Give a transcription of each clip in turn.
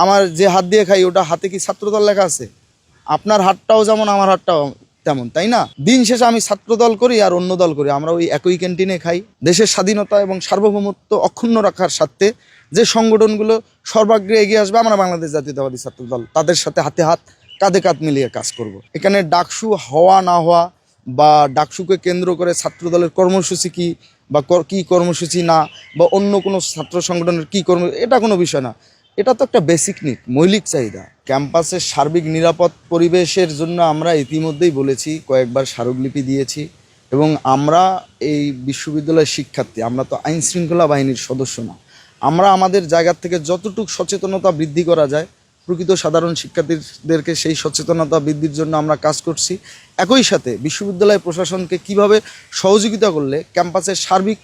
আমার যে হাত দিয়ে খাই ওটা হাতে কি ছাত্রদল লেখা আছে? আপনার হাতটাও যেমন আমার হাতটাও তেমন, তাই না? দিন শেষে আমি ছাত্রদল করি আর অন্য দল করি, আমরা ওই একই ক্যান্টিনে খাই। দেশের স্বাধীনতা এবং সার্বভৌমত্ব অক্ষুণ্ণ রাখার স্বার্থে যে সংগঠনগুলো সর্বাগ্রে এগিয়ে আসবে, আমরা বাংলাদেশ জাতীয়তাবাদী ছাত্রদল তাদের সাথে হাতে হাত কাঁধে কাঁধ মিলিয়ে কাজ করব। এখানে ডাকসু হওয়া না হওয়া বা ডাকসুকে কেন্দ্র করে ছাত্রদলের কর্মসূচি কি বা কি কর্মসূচি না, বা অন্য কোনো ছাত্র সংগঠনের কি কর্ম, এটা কোনো বিষয় না। এটা তো একটা বেসিক নিড, মৌলিক চাহিদা। ক্যাম্পাসের সার্বিক নিরাপদ পরিবেশের জন্য আমরা ইতিমধ্যেই বলেছি, কয়েকবার স্মারকলিপি দিয়েছি, এবং আমরা এই বিশ্ববিদ্যালয়ের শিক্ষার্থী, আমরা তো আইন শৃঙ্খলা বাহিনীর সদস্য না। আমরা আমাদের জায়গা থেকে যতটুকু সচেতনতা বৃদ্ধি করা যায় প্রকৃত সাধারণ শিক্ষার্থীদেরকে সেই সচেতনতা বৃদ্ধির জন্য আমরা কাজ করছি। একই সাথে বিশ্ববিদ্যালয় প্রশাসনকে কিভাবে সহযোগিতা করলে ক্যাম্পাসের সার্বিক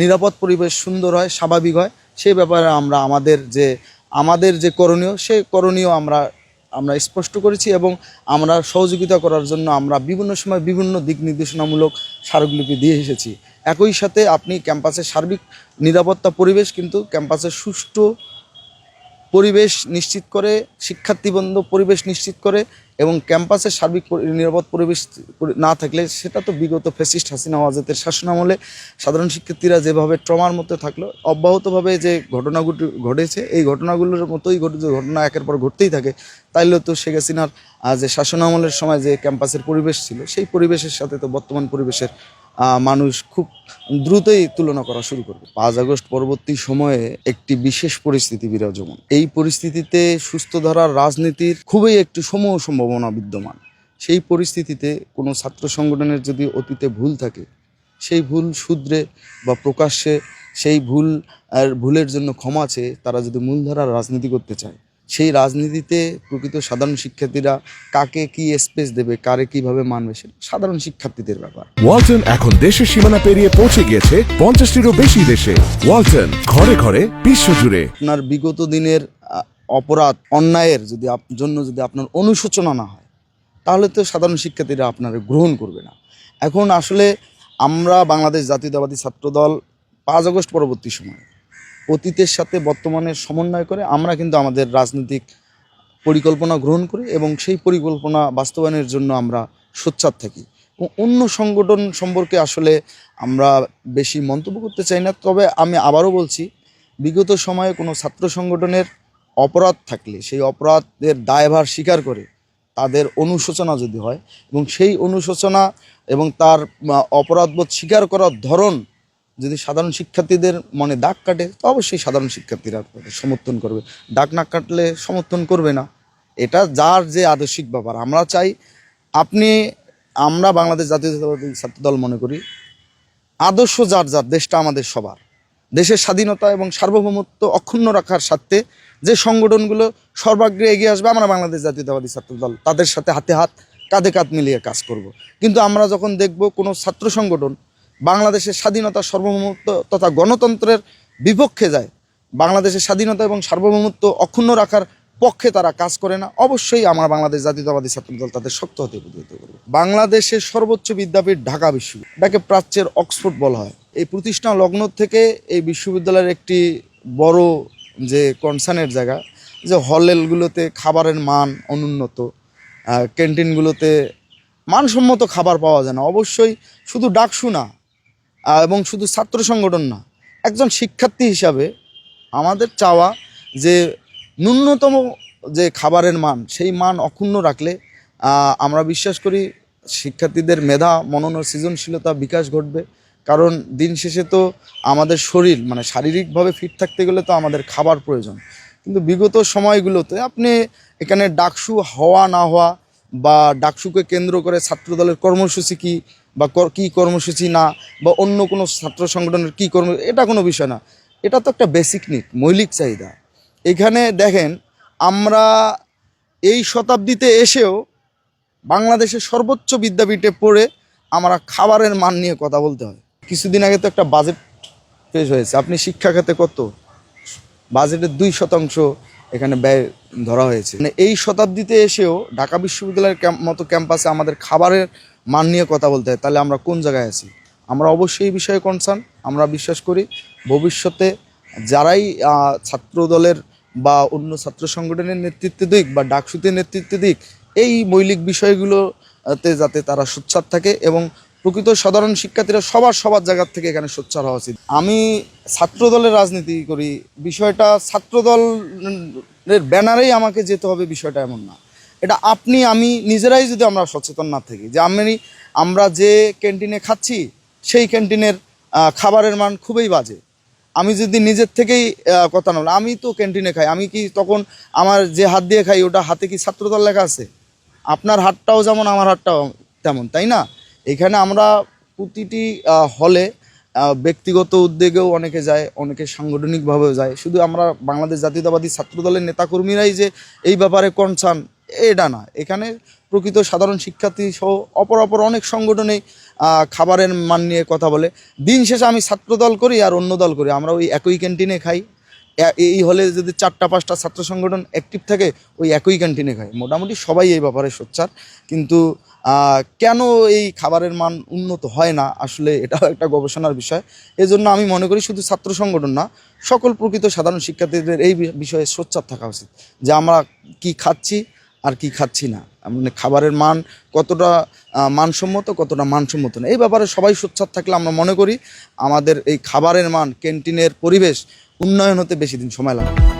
নিরাপদ পরিবেশ সুন্দর হয়, স্বাভাবিক হয়, সেই ব্যাপারে আমরা আমাদের যে করণীয়, সেই করণীয় আমরা স্পষ্ট করেছি, এবং আমরা সহযোগিতা করার জন্য আমরা বিভিন্ন সময় বিভিন্ন দিক নির্দেশনামূলক স্মারকলিপি দিয়ে এসেছি। একই সাথে আপনি ক্যাম্পাসের সার্বিক নিরাপত্তা পরিবেশ কিন্তু ক্যাম্পাসের সুষ্ঠু পরিবেশ নিশ্চিত করে, শিক্ষার্থীবন্ধব পরিবেশ নিশ্চিত করে, এবং ক্যাম্পাসের সার্বিক নিরাপদ পরিবেশ না থাকলে সেটা তো বিগত ফ্যাসিস্ট হাসিনা ওয়াজেদের শাসনামলে সাধারণ শিক্ষার্থীরা যেভাবে ট্রমার মধ্যে থাকলো, অব্যাহতভাবে যে ঘটনাগুলো ঘটেছে, এই ঘটনাগুলোর মতোই ঘটনা একের পর ঘটতেই থাকে, তাইলে তো শেখ হাসিনার যে শাসনামলের সময় যে ক্যাম্পাসের পরিবেশ ছিল, সেই পরিবেশের সাথে তো বর্তমান পরিবেশের মানুষ খুব দ্রুতই তুলনা করা শুরু করবে। 5 আগস্ট পরবর্তী সময়ে একটি বিশেষ পরিস্থিতি বিরাজমান। এই পরিস্থিতিতে সুস্থ ধারার রাজনীতির খুবই একটি সমূহ সম্ভাবনা বিদ্যমান। সেই পরিস্থিতিতে কোনো ছাত্র সংগঠনের যদি অতীতে ভুল থাকে, সেই ভুল শুধরে বা প্রকাশ্যে সেই ভুলের জন্য ক্ষমা চেয়ে তারা যদি মূলধারার রাজনীতি করতে চায়, সেই রাজনীতিতে প্রকৃত সাধারণ শিক্ষার্থীরা কাকে কি স্পেস দেবে, কারে কিভাবে মানবে, সেটা সাধারণ শিক্ষার্থীদের ব্যাপার। ওয়ালটন এখন দেশের সীমানা পেরিয়ে পৌঁছে গিয়েছে 50টিরও বেশি দেশে। ওয়ালটন, ঘরে ঘরে বিশ্বজুড়ে। আপনার বিগত দিনের অপরাধ অন্যায়ের জন্য যদি আপনার অনুশোচনা না হয়, তাহলে তো সাধারণ শিক্ষার্থীরা আপনার গ্রহণ করবে না। এখন আসলে আমরা বাংলাদেশ জাতীয়তাবাদী ছাত্রদল 5 আগস্ট পরবর্তী সময়ে অতীতের সাথে বর্তমানের সমন্বয় করে আমরা কিন্তু আমাদের রাজনৈতিক পরিকল্পনা গ্রহণ করি, এবং সেই পরিকল্পনা বাস্তবায়নের জন্য আমরা সোচ্চার থাকি। অন্য সংগঠন সম্পর্কে আসলে আমরা বেশি মন্তব্য করতে চাই না। তবে আমি আবারও বলছি, বিগত সময়ে কোনো ছাত্র সংগঠনের অপরাধ থাকলে সেই অপরাধের দায়ভার স্বীকার করে তাদের অনুশোচনা যদি হয়, এবং সেই অনুশোচনা এবং তার অপরাধবোধ স্বীকার করার ধরন যদি সাধারণ শিক্ষার্থীদের মনে দাগ কাটে, তো অবশ্যই সাধারণ শিক্ষার্থীরা সমর্থন করবে। দাগ না কাটলে সমর্থন করবে না। এটা যার যে আদর্শিক ব্যাপার। আমরা চাই আমরা বাংলাদেশ জাতীয়তাবাদী ছাত্রদল মনে করি আদর্শ যার যার, দেশটা আমাদের সবার। দেশের স্বাধীনতা এবং সার্বভৌমত্ব অক্ষুণ্ণ রাখার স্বার্থে যে সংগঠনগুলো সর্বাগ্রে এগিয়ে আসবে, আমরা বাংলাদেশ জাতীয়তাবাদী ছাত্রদল তাদের সাথে হাতে হাত কাঁধে কাঁধ মিলিয়ে কাজ করব। কিন্তু আমরা যখন দেখব কোনো ছাত্র সংগঠন বাংলাদেশের স্বাধীনতা, সার্বভৌমত্ব তথা গণতন্ত্রের বিপক্ষে যায়, বাংলাদেশের স্বাধীনতা এবং সার্বভৌমত্ব অক্ষুণ্ণ রাখার পক্ষে তারা কাজ করে না, অবশ্যই আমরা বাংলাদেশ জাতীয়তাবাদী ছাত্রদল তাদের শক্ত হাতে প্রতিহত করব। বাংলাদেশের সর্বোচ্চ বিদ্যাপীঠ ঢাকা বিশ্ববিদ্যালয়, এটাকে প্রাচ্যের অক্সফোর্ড বলা হয়। এই প্রতিষ্ঠান লগ্ন থেকে এই বিশ্ববিদ্যালয়ের একটি বড় যে কনসার্নের জায়গা, যে হলেলগুলোতে খাবারের মান অনুন্নত, ক্যান্টিনগুলোতে মানসম্মত খাবার পাওয়া যায় না। অবশ্যই শুধু ডাকসু না এবং শুধু ছাত্র সংগঠন না, একজন শিক্ষার্থী হিসাবে আমাদের চাওয়া যে ন্যূনতম যে খাবারের মান, সেই মান অক্ষুণ্ণ রাখলে আমরা বিশ্বাস করি শিক্ষার্থীদের মেধা, মনন ও সৃজনশীলতা বিকাশ ঘটবে। কারণ দিন শেষে তো আমাদের শরীর শারীরিকভাবে ফিট থাকতে গেলে তো আমাদের খাবার প্রয়োজন। কিন্তু বিগত সময়গুলোতে আপনি এখানে ডাকসু হওয়া না হওয়া বা ডাকসুকে কেন্দ্র করে ছাত্রদলের কর্মসূচি কি বা কি কর্মসূচি না, বা অন্য কোনো ছাত্র সংগঠনের কি এটা কোনো বিষয় না। এটা তো একটা বেসিক নিড, মৌলিক চাহিদা। এখানে দেখেন, আমরা এই শতাব্দীতে এসেও বাংলাদেশের সর্বোচ্চ বিদ্যাপীঠে পড়ে আমরা খাবারের মান নিয়ে কথা বলতে হয়। কিছুদিন আগে তো একটা বাজেট পেশ হয়েছে, আপনি শিক্ষা খাতে কত বাজেটের 2% এখানে ব্যয় ধরা হয়েছে। এই শতাব্দীতে এসেও ঢাকা বিশ্ববিদ্যালয়ের মতো ক্যাম্পাসে আমাদের খাবারের মান নিয়ে কথা বলতে হয়, তাহলে আমরা কোন জায়গায় আছি? আমরা অবশ্যই এই বিষয়ে কনসার্ন। আমরা বিশ্বাস করি ভবিষ্যতে যারাই ছাত্র দলের বা অন্য ছাত্র সংগঠনের নেতৃত্ব দিক বা ডাকসুতে নেতৃত্ব দিক, এই মৌলিক বিষয়গুলোতে যাতে তারা সোচ্চার থাকে এবং প্রকৃত সাধারণ শিক্ষার্থীরা সবার জায়গার থেকে এখানে সোচ্চার হওয়া উচিত। আমি ছাত্রদলের রাজনীতি করি, বিষয়টা ছাত্রদলের ব্যানারেই আমাকে যেতে হবে বিষয়টা এমন না। এটা আপনি আমি নিজেরাই যদি আমরা সচেতন না থাকি যে আমরা যে ক্যান্টিনে খাচ্ছি সেই ক্যান্টিনের খাবারের মান খুবই বাজে, আমি যদি নিজের থেকেই কথা না বলি, আমি তো ক্যান্টিনে খাই, আমি কি তখন আমার যে হাত দিয়ে খাই ওটা হাতে কি ছাত্রদল লেখা আছে? আপনার হাতটাও যেমন আমার হাতটাও তেমন, তাই না? এখানে আমরা প্রতিটি হলে ব্যক্তিগত উদ্যোগেও অনেকে যায়, অনেকে সাংগঠনিকভাবেও যায়। শুধু আমরা বাংলাদেশ জাতীয়তাবাদী ছাত্রদলের নেতাকর্মীরাই যে এই ব্যাপারে কনসার্ন এটা না, এখানে প্রকৃত সাধারণ শিক্ষার্থী সহ অপর অনেক সংগঠনেই খাবারের মান নিয়ে কথা বলে। দিন শেষে আমি ছাত্রদল করি আর অন্য দল করি, আমরা ওই একই ক্যান্টিনে খাই। এই হলে যদি 4-5টা ছাত্র সংগঠন অ্যাক্টিভ থাকে ওই একই ক্যান্টিনে খায়, মোটামুটি সবাই এই ব্যাপারে সোচ্চার। কিন্তু কেন এই খাবারের মান উন্নত হয় না, আসলে এটাও একটা গবেষণার বিষয়। এজন্য আমি মনে করি শুধু ছাত্র সংগঠন না, সকল প্রকৃত সাধারণ শিক্ষার্থীদের এই বিষয়ে সোচ্চার থাকা উচিত যে আমরা কি খাচ্ছি আর কি খাচ্ছি না, মানে খাবারের মান কতটা মানসম্মত কতটা মানসম্মত না, এই ব্যাপারে সবাই সোচ্চার থাকলে আমরা মনে করি আমাদের এই খাবারের মান, ক্যান্টিনের পরিবেশ উন্নয়ন হতে বেশি দিন সময় লাগবে না।